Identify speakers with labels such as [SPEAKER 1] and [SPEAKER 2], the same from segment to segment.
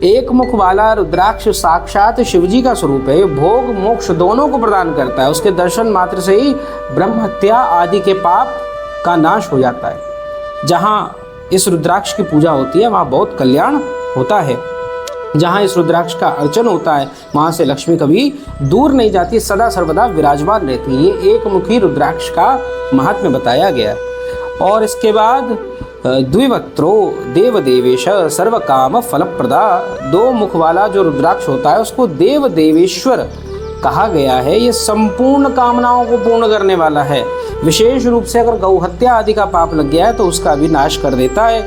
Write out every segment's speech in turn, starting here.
[SPEAKER 1] एक मुख वाला रुद्राक्ष साक्षात शिवजी का स्वरूप है। भोग मोक्ष दोनों को प्रदान करता है। उसके दर्शन मात्र से ही ब्रह्म हत्या आदि के पाप का नाश हो जाता है। जहाँ इस रुद्राक्ष की पूजा होती है वहाँ बहुत कल्याण होता है। जहाँ इस रुद्राक्ष का अर्चन होता है वहाँ से लक्ष्मी कभी दूर नहीं जाती, सदा सर्वदा विराजमान रहती है। ये एक मुखी रुद्राक्ष का महात्म्य बताया गया है। और इसके बाद द्विवक्त्रो देव देवेश सर्व काम फलप्रदा, दो मुख वाला जो रुद्राक्ष होता है उसको देव देवेश्वर कहा गया है। ये संपूर्ण कामनाओं को पूर्ण करने वाला है। विशेष रूप से अगर गौ हत्या आदि का पाप लग गया है तो उसका भी नाश कर देता है,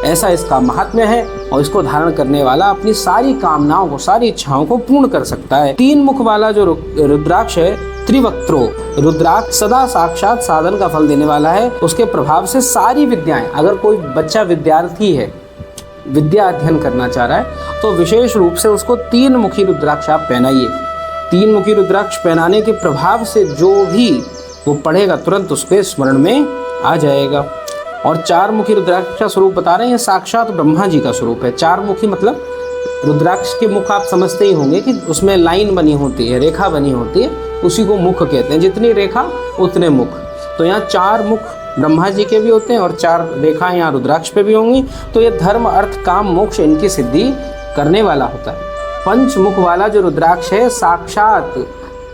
[SPEAKER 1] ऐसा इसका महात्म्य है। और इसको धारण करने वाला अपनी सारी कामनाओं को, सारी इच्छाओं को पूर्ण कर सकता है। तीन मुख वाला जो रुद्राक्ष है त्रिवक्त्रो रुद्राक्ष सदा साक्षात साधन का फल देने वाला है। उसके प्रभाव से सारी विद्याएं, अगर कोई बच्चा विद्यार्थी है, विद्या अध्ययन करना चाह रहा है तो विशेष रूप से उसको तीन मुखी रुद्राक्ष आप पहनाइए। तीन मुखी रुद्राक्ष पहनाने के प्रभाव से जो भी वो पढ़ेगा तुरंत उसके स्मरण में आ जाएगा। और चार मुखी रुद्राक्ष का स्वरूप बता रहे हैं, साक्षात ब्रह्मा जी का स्वरूप है। चार मुखी मतलब रुद्राक्ष के मुख आप समझते ही होंगे कि उसमें लाइन बनी होती है, रेखा बनी होती है, उसी को मुख कहते हैं। जितनी रेखा उतने मुख। तो यहाँ चार मुख ब्रह्मा जी के भी होते हैं और चार रेखाएं यहाँ रुद्राक्ष पे भी होंगी। तो ये धर्म अर्थ काम मोक्ष इनकी सिद्धि करने वाला होता है। पंच मुख वाला जो रुद्राक्ष है साक्षात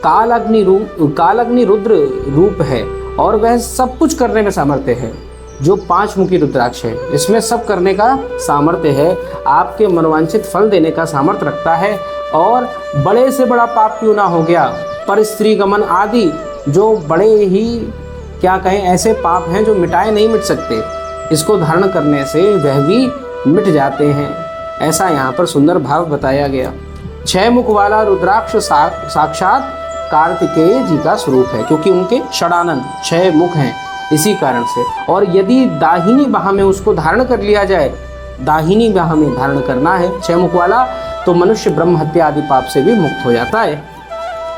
[SPEAKER 1] कालाग्नि रुद्र रूप है और वह सब कुछ करने में सामर्थ्य है। जो पांच मुखी रुद्राक्ष है इसमें सब करने का सामर्थ्य है, आपके मनोवांछित फल देने का सामर्थ्य रखता है। और बड़े से बड़ा पाप क्यों ना हो गया, पर स्त्री गमन आदि जो बड़े ही क्या कहें ऐसे पाप हैं जो मिटाए नहीं मिट सकते, इसको धारण करने से वह भी मिट जाते हैं। ऐसा यहाँ पर सुंदर भाव बताया गया। छह मुख वाला रुद्राक्ष साक्षात कार्तिकेय जी का स्वरूप है, क्योंकि उनके षडानन छह मुख हैं इसी कारण से। और यदि दाहिनी बाह में उसको धारण कर लिया जाए, दाहिनी बाह में धारण करना है छह मुख वाला, तो मनुष्य ब्रह्म हत्या आदि पाप से भी मुक्त हो जाता है।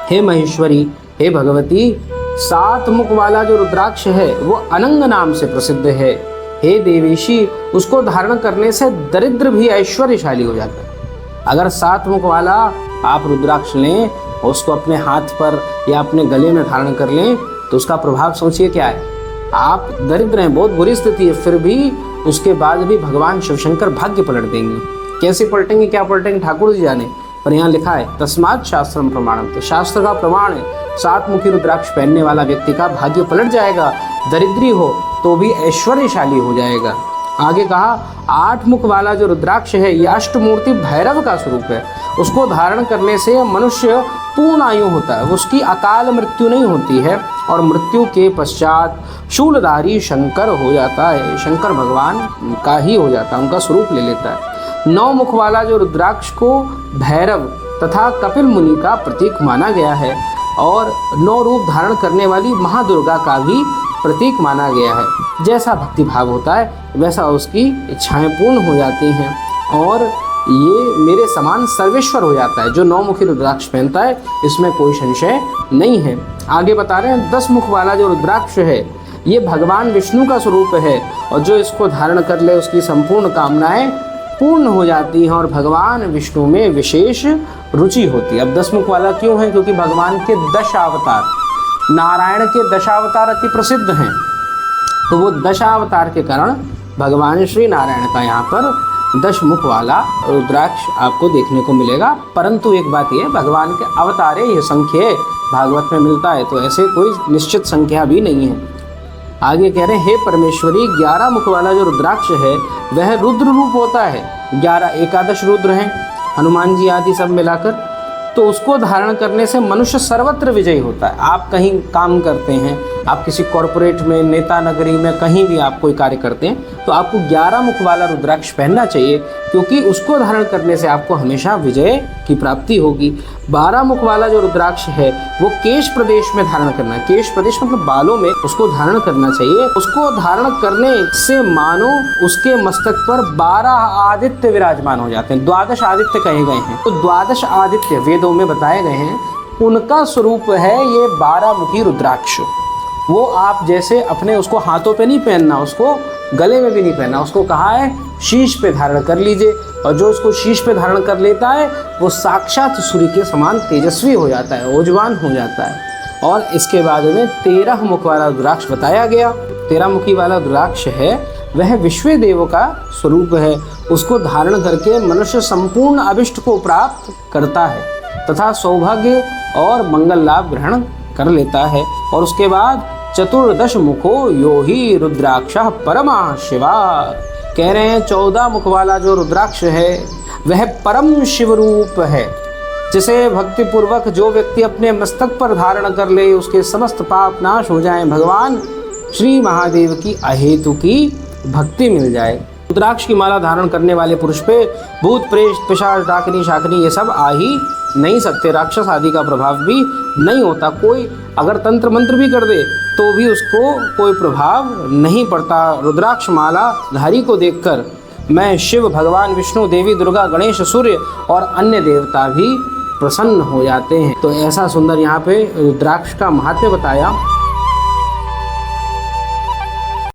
[SPEAKER 1] हे महेश्वरी, हे भगवती, सात मुख वाला जो रुद्राक्ष है वो अनंग नाम से प्रसिद्ध है। हे देवेशी, उसको धारण करने से दरिद्र भी ऐश्वर्यशाली हो जाता है। अगर सात मुख वाला आप रुद्राक्ष लें और उसको अपने हाथ पर या अपने गले में धारण कर लें तो उसका प्रभाव सोचिए क्या है। आप दरिद्र हैं, बहुत बुरी स्थिति है, फिर भी उसके बाद भी भगवान शिवशंकर भाग्य पलट देंगे। कैसे पलटेंगे, क्या पलटेंगे, ठाकुर जी जाने। पर यहाँ लिखा है तस्मात् शास्त्रम प्रमाणम, तो शास्त्र का प्रमाण है सात मुखी रुद्राक्ष पहनने वाला व्यक्ति का भाग्य पलट जाएगा। दरिद्री हो तो भी ऐश्वर्यशाली हो जाएगा। आगे कहा आठ मुख वाला जो रुद्राक्ष है ये अष्टमूर्ति भैरव का स्वरूप है। उसको धारण करने से मनुष्य पूर्ण आयु होता है, उसकी अकाल मृत्यु नहीं होती है और मृत्यु के पश्चात शूलधारी शंकर हो जाता है। शंकर भगवान का ही हो जाता है, उनका स्वरूप ले लेता है। नौ मुख वाला जो रुद्राक्ष को भैरव तथा कपिल मुनि का प्रतीक माना गया है और नौ रूप धारण करने वाली महादुर्गा का भी प्रतीक माना गया है। जैसा भक्ति भाव होता है वैसा उसकी इच्छाएं पूर्ण हो जाती हैं और ये मेरे समान सर्वेश्वर हो जाता है। जो नौ मुखी रुद्राक्ष पहनता है इसमें कोई संशय नहीं है। आगे बता रहे हैं 10 मुख वाला जो रुद्राक्ष है ये भगवान विष्णु का स्वरूप है और जो इसको धारण कर ले उसकी संपूर्ण कामनाएं पूर्ण हो जाती हैं और भगवान विष्णु में विशेष रुचि होती है। अब 10 मुख वाला क्यों है, क्योंकि भगवान के 10 अवतार, नारायण के 10 अवतार अति प्रसिद्ध हैं, तो वो 10 अवतार के कारण भगवान श्री नारायण का यहाँ पर 10 मुख वाला रुद्राक्ष आपको देखने को मिलेगा। परंतु एक बात ये, भगवान के अवतारे ये संख्या भागवत में मिलता है, तो ऐसे कोई निश्चित संख्या भी नहीं है। आगे कह रहे हैं हे परमेश्वरी, 11 मुख वाला जो रुद्राक्ष है वह रुद्र रूप होता है। 11 एकादश रुद्र हैं, हनुमान जी आदि सब मिलाकर, तो उसको धारण करने से मनुष्य सर्वत्र विजयी होता है। आप कहीं काम करते हैं, आप किसी कॉरपोरेट में, नेता नगरी में, कहीं भी आप कोई कार्य करते हैं तो आपको 11 मुख वाला रुद्राक्ष पहनना चाहिए, क्योंकि उसको धारण करने से आपको हमेशा विजय की प्राप्ति होगी। 12 मुख वाला जो रुद्राक्ष है वो केश प्रदेश में धारण करना है। केश प्रदेश मतलब बालों में उसको धारण करना चाहिए। उसको धारण करने से मानो उसके मस्तक पर 12 आदित्य विराजमान हो जाते हैं। 12 आदित्य कहे गए हैं, तो 12 आदित्य वेदों में बताए गए हैं, उनका स्वरूप है ये 12 मुखी रुद्राक्ष। वो आप जैसे अपने उसको हाथों पे नहीं पहनना, उसको गले में भी नहीं पहनना, उसको कहा है शीश पे धारण कर लीजिए। और जो उसको शीश पे धारण कर लेता है वो साक्षात सूर्य के समान तेजस्वी हो जाता है, ओजवान हो जाता है। और इसके बाद में 13 मुख वाला रुद्राक्ष बताया गया। 13 मुखी वाला रुद्राक्ष है वह विश्व देव का स्वरूप है। उसको धारण करके मनुष्य संपूर्ण अभिष्ट को प्राप्त करता है तथा सौभाग्य और मंगल लाभ ग्रहण कर लेता है। और उसके बाद चतुर्दश मुखो यो ही रुद्राक्षः परमा शिवा, कह रहे हैं 14 मुख वाला जो रुद्राक्ष है वह परम शिव रूप है, जिसे भक्ति पूर्वक जो व्यक्ति अपने मस्तक पर धारण कर ले उसके समस्त पाप नाश हो जाएं, भगवान श्री महादेव की अहेतु की भक्ति मिल जाए। रुद्राक्ष की माला धारण करने वाले पुरुष पे भूत प्रेत पिशाच डाकनी शाकनी ये सब आ ही नहीं सकते, राक्षस आदि का प्रभाव भी नहीं होता। कोई अगर तंत्र मंत्र भी कर दे तो भी उसको कोई प्रभाव नहीं पड़ता। रुद्राक्ष माला धारी को देखकर मैं शिव, भगवान विष्णु, देवी दुर्गा, गणेश, सूर्य और अन्य देवता भी प्रसन्न हो जाते हैं। तो ऐसा सुंदर यहाँ पे रुद्राक्ष का महात्म्य बताया।